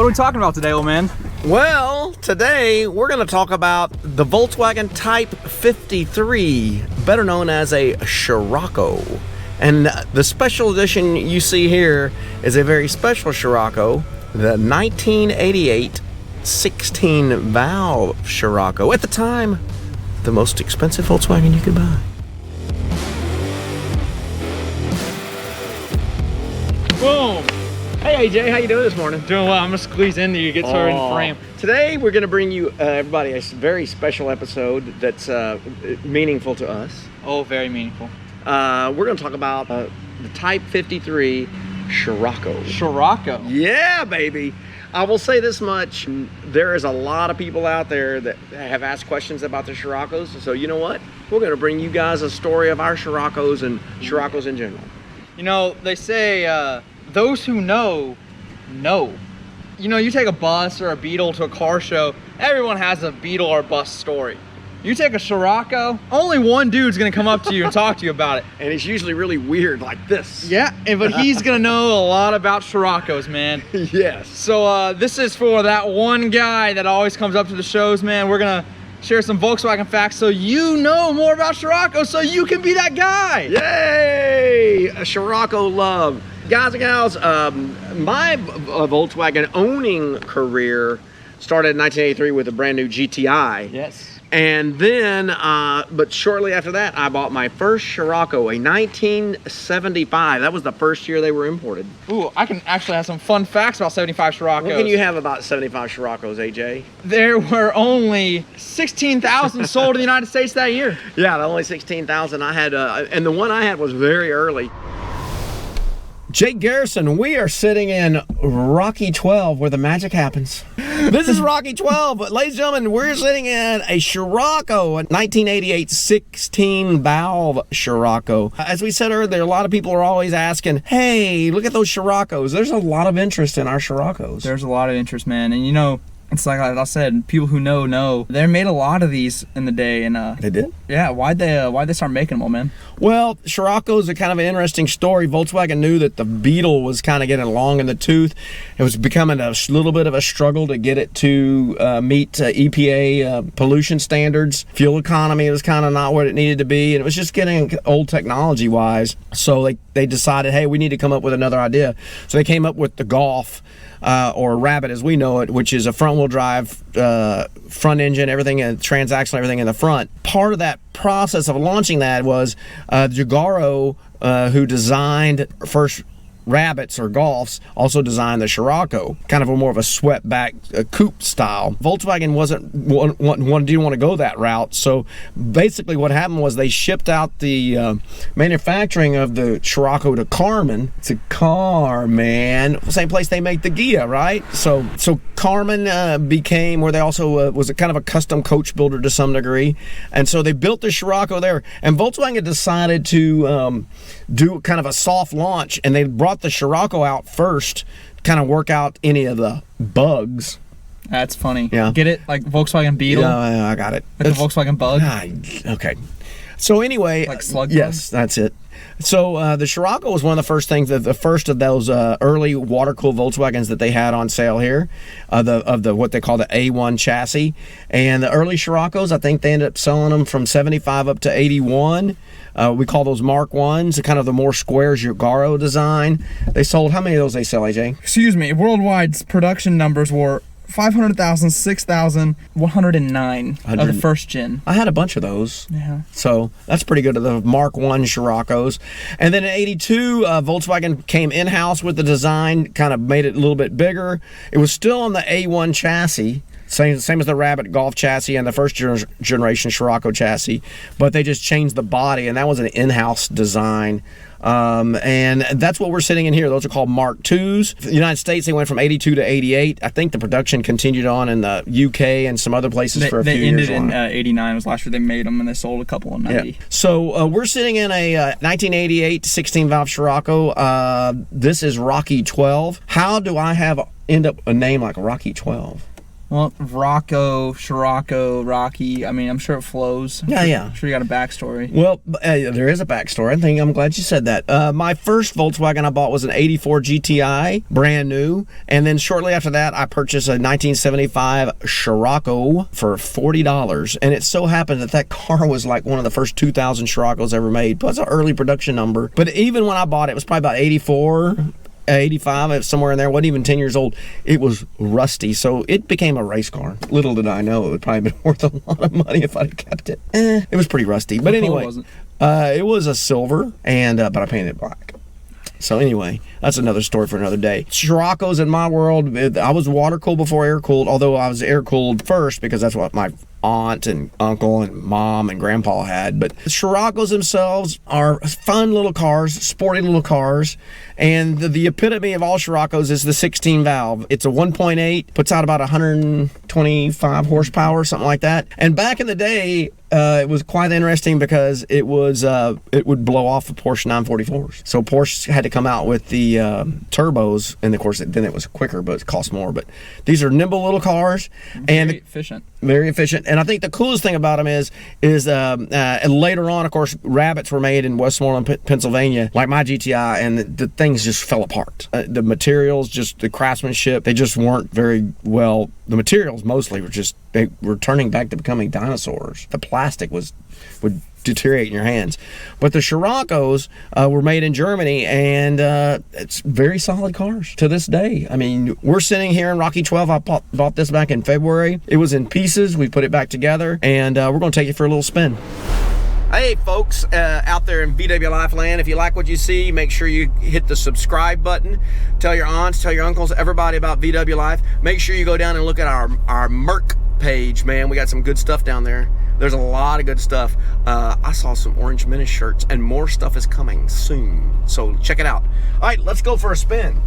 are we talking about today, old man? Well, today we're going to talk about the Volkswagen Type 53, better known as a Scirocco. And the special edition you see here is a very special Scirocco, the 1988 16-valve Scirocco. At the time, the most expensive Volkswagen you could buy. Boom! Hey AJ, how you doing this morning? Doing well. I'm gonna squeeze in there. You get started in frame. Today we're going to bring you, everybody, a very special episode that's meaningful to us. Oh, very meaningful. We're going to talk about the Type 53 Scirocco. Scirocco. Yeah, baby. I will say this much. There is a lot of people out there that have asked questions about the Sciroccos. So you know what? We're going to bring you guys a story of our Sciroccos and Sciroccos in general. You know, they say those who know. You know, you take a bus or a Beetle to a car show, everyone has a Beetle or bus story. You take a Scirocco, only one dude's gonna come up to you and talk to you about it. And it's usually really weird like this. Yeah, but he's gonna know a lot about Sciroccos, man. Yes. So this is for that one guy that always comes up to the shows, man. We're gonna share some Volkswagen facts so you know more about Scirocco so you can be that guy. Yay! A Scirocco love. Guys and gals, my Volkswagen owning career started in 1983 with a brand new GTI. Yes. And then, but shortly after that, I bought my first Scirocco, a 1975. That was the first year they were imported. Ooh, I can actually have some fun facts about 75 Sciroccos. What can you have about 75 Sciroccos, AJ? There were only 16,000 sold in the United States that year. Yeah, the only 16,000 I had, and the one I had was very early. Jake Garrison, we are sitting in Rocky 12 where the magic happens. This is Rocky 12, but ladies and gentlemen, we're sitting in a Scirocco, a 1988 16-valve Scirocco. As we said earlier, a lot of people are always asking, hey, look at those Sciroccos. There's a lot of interest in our Sciroccos. There's a lot of interest, man. And you know, it's like I said, people who know. They made a lot of these in the day, and they did? Yeah. Why'd they start making them, old man? Well, Scirocco's a kind of an interesting story. Volkswagen knew that the Beetle was kind of getting long in the tooth. It was becoming a little bit of a struggle to get it to meet EPA pollution standards. Fuel economy was kind of not what it needed to be, and it was just getting old technology-wise. So they decided, hey, we need to come up with another idea. So they came up with the Golf. Or Rabbit as we know it, which is a front-wheel drive, front engine, everything, and transaxle, everything in the front. Part of that process of launching that was Giugiaro, who designed first Rabbits or Golfs, also designed the Scirocco, kind of more of a swept-back coupe style. Volkswagen didn't want to go that route, so basically what happened was they shipped out the manufacturing of the Scirocco to Carman. It's a car, man. Same place they make the Ghia, right? So Carman became where they also was a kind of a custom coach builder to some degree, and so they built the Scirocco there. And Volkswagen decided to do kind of a soft launch, and they brought the Scirocco out first, kind of work out any of the bugs. That's funny. Yeah. Get it? Like Volkswagen Beetle? Yeah, I got it. Like the Volkswagen Bug? Okay. So anyway. Like slug yes, bug? That's it. So the Scirocco was one of the first things, the first of those early water-cooled Volkswagens that they had on sale here, of the what they call the A1 chassis. And the early Sciroccos, I think they ended up selling them from 75 up to 81. We call those Mark 1s, kind of the more square Giugiaro design. They sold, how many of those they sell, AJ? Excuse me, worldwide production numbers were 500,000, 6,109 of the first gen. I had a bunch of those. Yeah. So that's pretty good of the Mark 1 Sciroccos. And then in 82, Volkswagen came in-house with the design, kind of made it a little bit bigger. It was still on the A1 chassis. Same as the Rabbit Golf chassis and the first generation Scirocco chassis, but they just changed the body, and that was an in-house design. And that's what we're sitting in here. Those are called Mark IIs. The United States, they went from 82 to 88. I think the production continued on in the UK and some other places for a few years. They ended in 89 was last year they made them, and they sold a couple in 90. Yeah. So we're sitting in a 1988 16-valve Scirocco. This is Rocky 12. How do I end up a name like Rocky 12? Well, Rocco, Scirocco, Rocky. I mean, I'm sure it flows. Yeah. I'm sure you got a backstory. Well, there is a backstory. I'm glad you said that. My first Volkswagen I bought was an 84 GTI, brand new. And then shortly after that, I purchased a 1975 Scirocco for $40. And it so happened that car was like one of the first 2,000 Sciroccos ever made. Plus an early production number. But even when I bought it, it was probably about 84. 85, somewhere in there, wasn't even 10 years old. It was rusty, so it became a race car. Little did I know it would probably been worth a lot of money if I'd kept it. It was pretty rusty, but anyway, it was a silver, and but I painted it black. So anyway, that's another story for another day. Scirocco's in my world, I was water cooled before air cooled, although I was air cooled first because that's what my aunt and uncle and mom and grandpa had. But the Sciroccos themselves are fun little cars, sporty little cars, and the epitome of all Sciroccos is the 16 valve. It's a 1.8, puts out about 125 horsepower, something like that. And back in the day, it was quite interesting because it would blow off the Porsche 944s. So Porsche had to come out with the turbos, and of course then it was quicker, but it cost more. But these are nimble little cars, and very efficient. And I think the coolest thing about them is later on, of course, Rabbits were made in Westmoreland, Pennsylvania, like my GTI, and the things just fell apart. The materials, just the craftsmanship, they just weren't very well. The materials mostly they were turning back to becoming dinosaurs. The plastic would deteriorate in your hands. But the Sciroccos were made in Germany, and it's very solid cars to this day. I mean, we're sitting here in Rocky 12. I bought this back in February. It was in pieces. We put it back together, and we're going to take it for a little spin. Hey folks out there in VW Life land, if you like what you see, make sure you hit the subscribe button. Tell your aunts, tell your uncles, everybody about VW Life. Make sure you go down and look at our Merc page, man. We got some good stuff down there. There's a lot of good stuff. I saw some Orange Menace shirts, and more stuff is coming soon. So check it out. All right, let's go for a spin.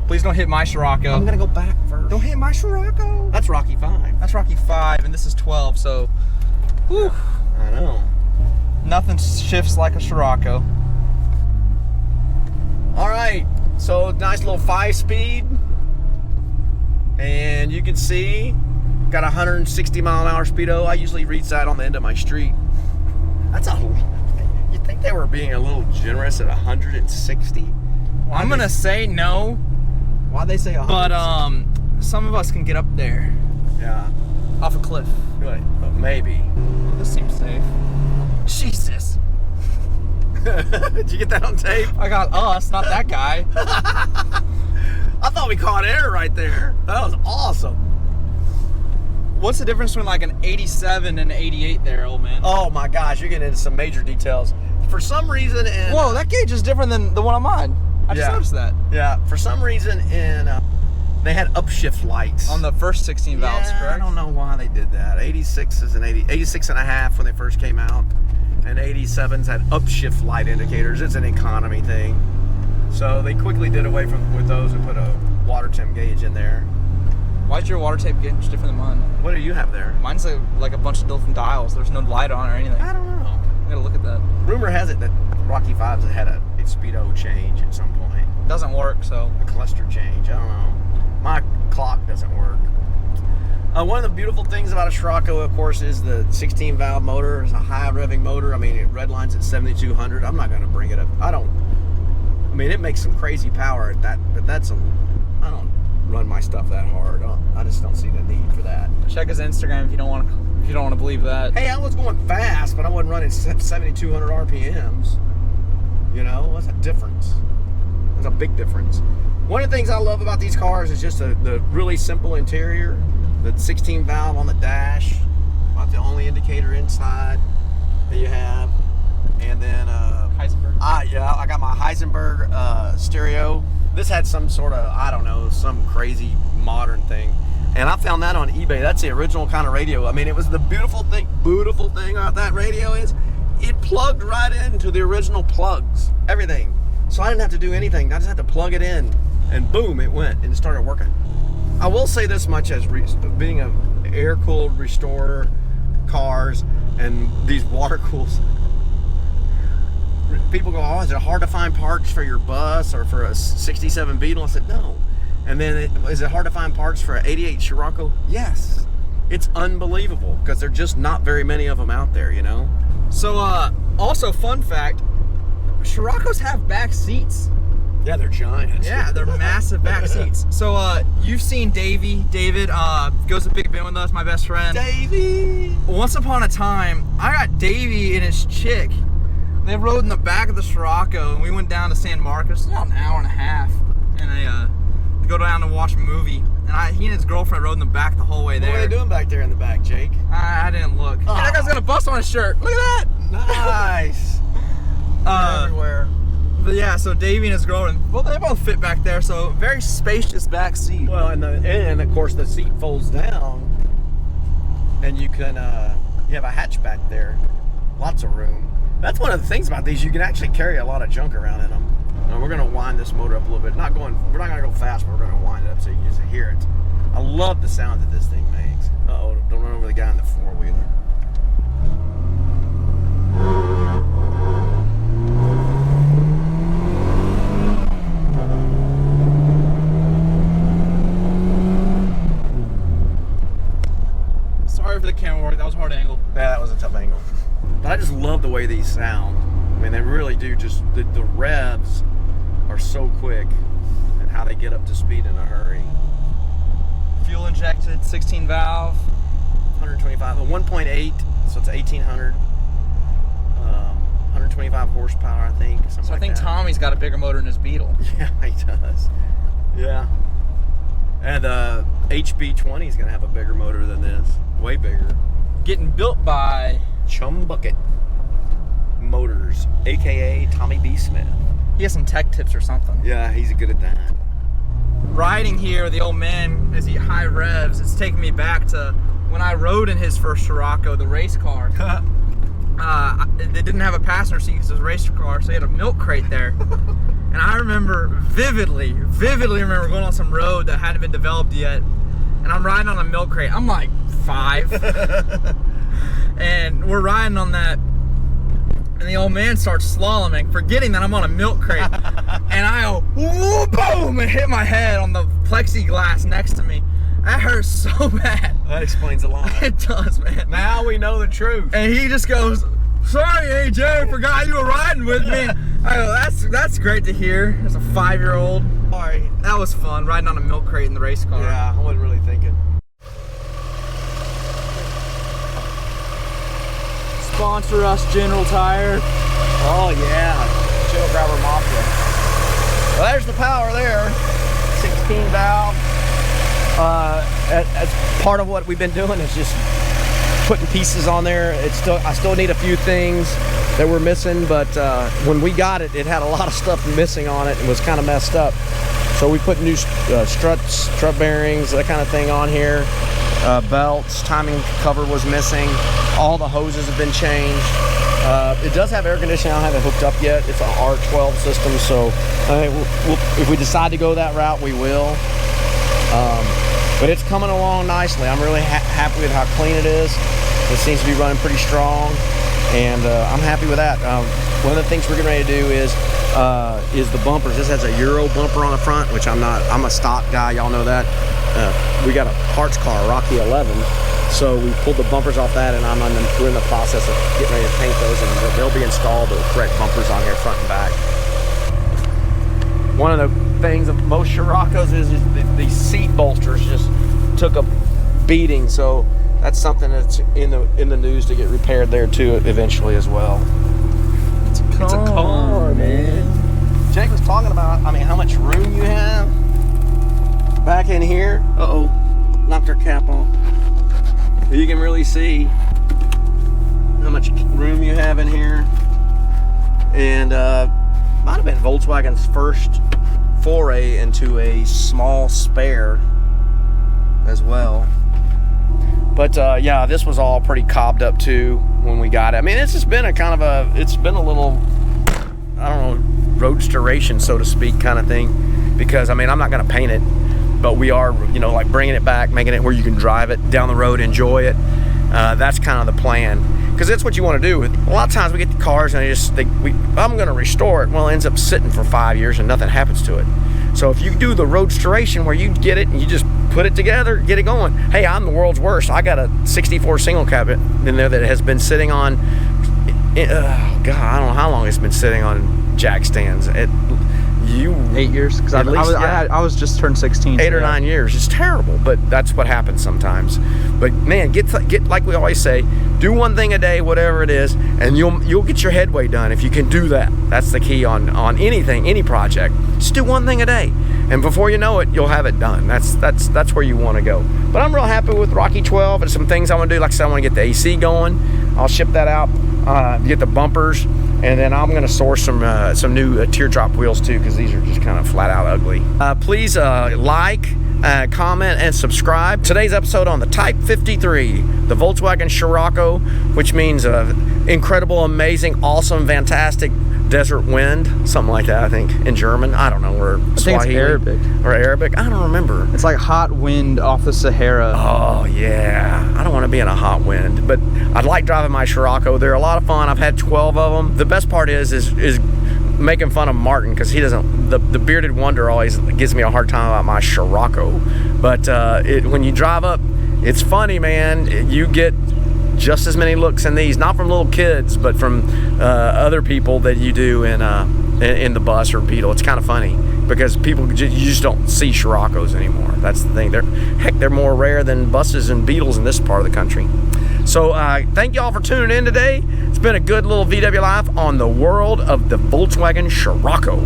Please don't hit my Scirocco. I'm gonna go back first. Don't hit my Scirocco. That's Rocky 5. That's Rocky 5, and this is 12, so... Whew. I know. Nothing shifts like a Scirocco. All right, so nice little 5-speed. And you can see, got 160 mile an hour speedo. I usually reach that on the end of my street. You'd think they were being a little generous at 160? I'm gonna say no. Why'd they say 100? But some of us can get up there. Yeah. Off a cliff. Right, but maybe. Well, this seems safe. Jesus. Did you get that on tape? I got us, not that guy. I thought we caught air right there. That was awesome. What's the difference between like an 87 and an 88 there, old man? Oh my gosh, you're getting into some major details. For some reason whoa, that gauge is different than the one I'm on. I just noticed that. Yeah, for some reason they had upshift lights. On the first 16 valves, correct? I don't know why they did that. 86s and 86 and a half when they first came out. And 87s had upshift light indicators. It's an economy thing. So they quickly did away with those and put a water temp gauge in there. Why's your water tape gauge different than mine? What do you have there? Mine's like a bunch of different dials. There's no light on or anything. I don't know. I gotta look at that. Rumor has it that Rocky 5's had a speedo change at some point. Doesn't work, so. A cluster change, I don't know. My clock doesn't work. One of the beautiful things about a Scirocco, of course, is the 16 valve motor. It's a high revving motor. I mean, it redlines at 7,200. I'm not going to bring it up. I mean, it makes some crazy power at that, but I don't run my stuff that hard. I just don't see the need for that. Check his Instagram if you don't want to believe that. Hey, I was going fast, but I wasn't running 7,200 RPMs. You know, what's the difference? There's a big difference. One of the things I love about these cars is just the really simple interior. The 16 valve on the dash, about the only indicator inside that you have. And then Heisenberg. Yeah, I got my Heisenberg stereo. This had some sort of, I don't know, some crazy modern thing. And I found that on eBay. That's the original kind of radio. I mean, it was the beautiful thing about that radio is it plugged right into the original plugs, everything. So I didn't have to do anything. I just had to plug it in, and boom, it went and it started working. I will say this much as being an air-cooled restorer cars and these water cools. People go, oh, is it hard to find parts for your bus or for a 67 Beetle? I said, no. And then, is it hard to find parts for an 88 Scirocco? Yes. It's unbelievable because there's just not very many of them out there, you know? So, also fun fact, Sciroccos have back seats. Yeah, they're giant. Yeah, they're massive back seats. So, you've seen David, goes to Big Ben with us, my best friend. Davey! Once upon a time, I got Davey and his chick. They rode in the back of the Scirocco, and we went down to San Marcos, about an hour and a half, and go down to watch a movie. And he and his girlfriend rode in the back the whole way there. What are they doing back there in the back, Jake? I didn't look. Oh. That guy's got a bus on his shirt. Look at that! Nice. Everywhere. But yeah, so Davey and his girlfriend, well, they both fit back there, so very spacious back seat. Well, and of course the seat folds down, and you can you have a hatchback there, lots of room. That's one of the things about these. You can actually carry a lot of junk around in them. Now, we're gonna wind this motor up a little bit. We're not gonna go fast, but we're gonna wind it up so you can just hear it. I love the sound that this thing makes. Uh-oh, don't run over the guy in the four-wheeler. Sorry for the camera work, that was a hard angle. Yeah, that was a tough angle. But I just love the way these sound. I mean, they really do. Just the revs are so quick, and how they get up to speed in a hurry. Fuel injected, 16 valve. 125, a 1.8, so it's 1800. 125 horsepower, I think. Something So I like think that. Tommy's got a bigger motor than his Beetle. Yeah, he does. Yeah. And HB20 is going to have a bigger motor than this. Way bigger. Getting built by Chum Bucket Motors, aka Tommy B. Smith. he has some tech tips or something. Yeah, he's good at that. Riding here, the old man, as he high revs, it's taking me back to when I rode in his first Scirocco, the race car. They didn't have a passenger seat because it was a race car, so he had a milk crate there. And I remember vividly remember going on some road that hadn't been developed yet, and I'm riding on a milk crate. I'm like 5, and we're riding on that, and the old man starts slaloming, forgetting that I'm on a milk crate, and I go, whoa, boom, and hit my head on the plexiglass next to me. That hurts so bad. That explains a lot. It does, man. Now we know the truth. And he just goes, sorry, AJ, forgot you were riding with me. I go, that's great to hear. As a 5-year-old. Sorry. That was fun, riding on a milk crate in the race car. Yeah, I wasn't really thinking. Sponsor us, General Tire. Oh yeah, Chill Grabber Mafia. Well, there's the power there. 16 valve. As part of what we've been doing is just putting pieces on there. I still need a few things that we're missing, but when we got it, it had a lot of stuff missing on it and was kind of messed up. So we put new struts, strut bearings, that kind of thing on here. Belts, timing cover was missing. All the hoses have been changed. It does have air conditioning. I don't have it hooked up yet. It's an R12 system, so if we decide to go that route, we will. But it's coming along nicely. I'm really happy with how clean it is. It seems to be running pretty strong, and I'm happy with that. One of the things we're getting ready to do is the bumpers. This has a Euro bumper on the front, which I'm a stock guy. Y'all know that. We got a parts car, Rocky 11. So we pulled the bumpers off that, and we're in the process of getting ready to paint those, and they'll be installed, the correct bumpers on here, front and back. One of the things of most Sciroccos is these seat bolsters just took a beating, so that's something that's in the news to get repaired there too eventually as well. It's a car, man. Jake was talking about, how much room you have back in here. Uh-oh, knocked our cap off. You can really see how much room you have in here, and might have been Volkswagen's first foray into a small spare as well. But yeah, this was all pretty cobbed up too when we got it. It's just been it's been a little, I don't know, roadsteration, so to speak, kind of thing, because I'm not gonna paint it, but we are, like bringing it back, making it where you can drive it down the road, enjoy it. That's kind of the plan, because that's what you want to do. A lot of times we get the cars and I'm going to restore it. Well, it ends up sitting for 5 years and nothing happens to it. So if you do the roadsteration where you get it and you just put it together, get it going. Hey, I'm the world's worst. I got a 64 single cab in there that has been sitting on, oh God, I don't know how long it's been sitting on jack stands. 8 years, because I was just turned 16. 8 or 9 years. It's terrible, but that's what happens sometimes. But man, get like we always say, do one thing a day, whatever it is, and you'll get your headway done if you can do that. That's the key on anything, any project. Just do one thing a day, and before you know it, you'll have it done. That's where you want to go. But I'm real happy with Rocky 12 and some things I want to do. Like I said, I want to get the AC going. I'll ship that out. Get the bumpers. And then I'm going to source some new teardrop wheels too, because these are just kind of flat out ugly. Please like, comment, and subscribe. Today's episode on the Type 53, the Volkswagen Scirocco, which means incredible, amazing, awesome, fantastic desert wind, something like that, I think, in German. I don't know, or I think Swahili, it's Arabic. Or Arabic. I don't remember. It's like hot wind off the Sahara. Oh yeah, I don't want to be in a hot wind, but I'd like driving my Scirocco. They're a lot of fun. I've had 12 of them. The best part is making fun of Martin, because he doesn't. The bearded wonder always gives me a hard time about my Scirocco. But when you drive up, it's funny, man. You get just as many looks in these, not from little kids, but from other people that you do in the bus or Beetle. It's kind of funny because you just don't see Sciroccos anymore. That's the thing. They're more rare than buses and Beetles in this part of the country. So thank y'all for tuning in today. It's been a good little VW Life on the world of the Volkswagen Scirocco.